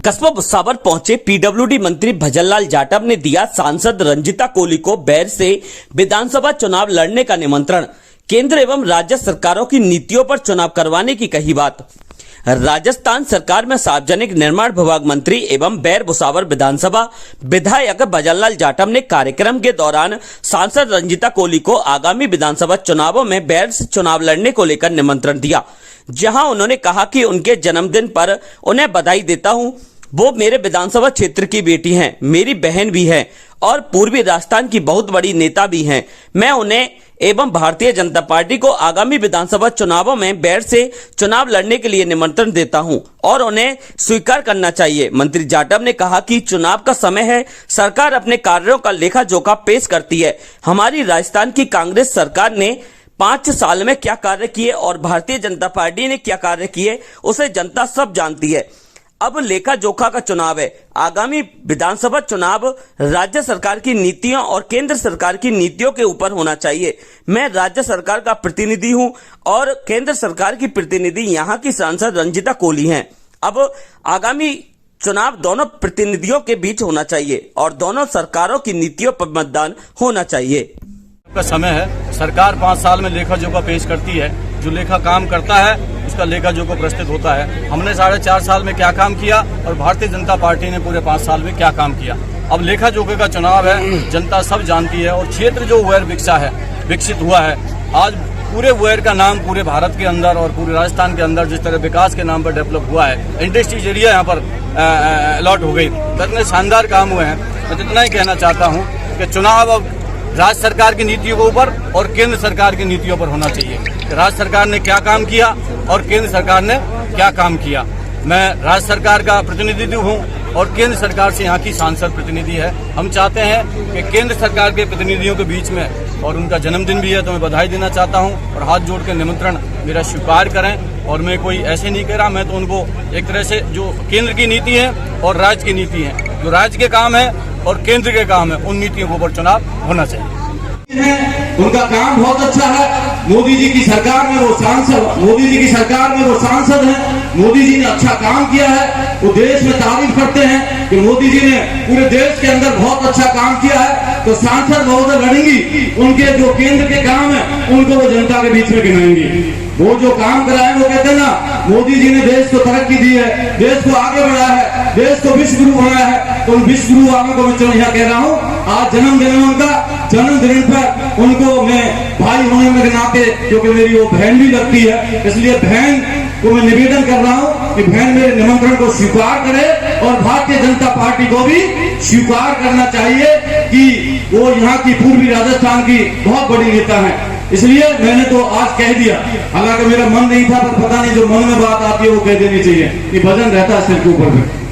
कस्बा भुसावर पहुंचे पीडब्ल्यूडी मंत्री भजनलाल जाटव ने दिया सांसद रंजिता कोली को बैर से विधानसभा चुनाव लड़ने का निमंत्रण। केंद्र एवं राज्य सरकारों की नीतियों पर चुनाव करवाने की कही बात। राजस्थान सरकार में सार्वजनिक निर्माण विभाग मंत्री एवं बैर भुसावर विधानसभा विधायक भजनलाल जाटव ने कार्यक्रम के दौरान सांसद रंजिता कोली को आगामी विधानसभा चुनावों में बैर से चुनाव लड़ने को लेकर निमंत्रण दिया, जहां उन्होंने कहा कि उनके जन्मदिन पर उन्हें बधाई देता हूं। वो मेरे विधानसभा क्षेत्र की बेटी हैं, मेरी बहन भी है और पूर्वी राजस्थान की बहुत बड़ी नेता भी हैं। मैं उन्हें एवं भारतीय जनता पार्टी को आगामी विधानसभा चुनावों में बैर से चुनाव लड़ने के लिए निमंत्रण देता हूं और उन्हें स्वीकार करना चाहिए। मंत्री जाटव ने कहा कि चुनाव का समय है, सरकार अपने कार्यों का लेखा जोखा पेश करती है। हमारी राजस्थान की कांग्रेस सरकार ने 5 साल में क्या कार्य किए और भारतीय जनता पार्टी ने क्या कार्य किए उसे जनता सब जानती है। अब लेखा जोखा का चुनाव है। आगामी विधानसभा चुनाव राज्य सरकार की नीतियों और केंद्र सरकार की नीतियों के ऊपर होना चाहिए। मैं राज्य सरकार का प्रतिनिधि हूं और केंद्र सरकार की प्रतिनिधि यहां की सांसद रंजिता कोली हैं। अब आगामी चुनाव दोनों प्रतिनिधियों के बीच होना चाहिए और दोनों सरकारों की नीतियों पर मतदान होना चाहिए। का समय है, सरकार 5 साल में लेखा जोखा पेश करती है। जो लेखा काम करता है उसका लेखा जोखा प्रस्तुत होता है। हमने 4.5 साल में क्या काम किया और भारतीय जनता पार्टी ने पूरे 5 साल में क्या काम किया। अब लेखा जोखे का चुनाव है, जनता सब जानती है और क्षेत्र जो वेयर विकसित हुआ है, आज पूरे वेयर का नाम पूरे भारत के अंदर और पूरे राजस्थान के अंदर जिस तरह विकास के नाम पर डेवलप हुआ है, इंडस्ट्रीज एरिया यहाँ पर अलॉट हो गई, तो इतने शानदार काम हुए हैं। मैं इतना ही कहना चाहता हूँ कि चुनाव अब राज्य सरकार की नीतियों के ऊपर और केंद्र सरकार की नीतियों पर होना चाहिए। राज्य सरकार ने क्या काम किया और केंद्र सरकार ने क्या काम किया। मैं राज्य सरकार का प्रतिनिधि हूं और केंद्र सरकार से यहाँ की सांसद प्रतिनिधि है। हम चाहते हैं कि केंद्र सरकार के प्रतिनिधियों के बीच में, और उनका जन्मदिन भी है तो मैं बधाई देना चाहता हूं और हाथ जोड़ के निमंत्रण मेरा स्वीकार करें। और मैं कोई ऐसे नहीं कह रहा, मैं तो उनको एक तरह से जो केंद्र की नीति है और राज्य की नीति है, जो राज्य के काम है और केंद्र के काम है, उन नीतियों के ऊपर चुनाव होना चाहिए। उनका काम बहुत अच्छा है। मोदी जी की सरकार में वो सांसद हैं। मोदी जी ने अच्छा काम किया है, वो देश में तारीफ करते हैं कि मोदी जी ने पूरे देश के अंदर बहुत अच्छा काम किया है। तो सांसद महोदय लड़ेंगी, उनके जो केंद्र के काम है उनको वो जनता के बीच में गिनाएंगी। वो जो काम कराए, वो कहते हैं ना, मोदी जी ने देश को तरक्की दी है, देश को आगे बढ़ाया है, देश को विश्व गुरु बनाया है। तो उन विश्व गुरु वालों को मैं यहाँ कह रहा हूँ, आज जन्मदिन है उनका, जन्मदिन पर उनको मैं भाई होने के नाते, क्योंकि मेरी वो बहन भी लगती है, इसलिए बहन को मैं निवेदन कर रहा हूँ कि बहन मेरे निमंत्रण को स्वीकार करे और भारतीय जनता पार्टी को भी स्वीकार करना चाहिए कि वो यहाँ की पूर्वी राजस्थान की बहुत बड़ी नेता है। इसलिए मैंने तो आज कह दिया, हालांकि मेरा मन नहीं था, पर पता नहीं जो मन में बात आती है वो कह देनी चाहिए कि वजन रहता है सिर के ऊपर में।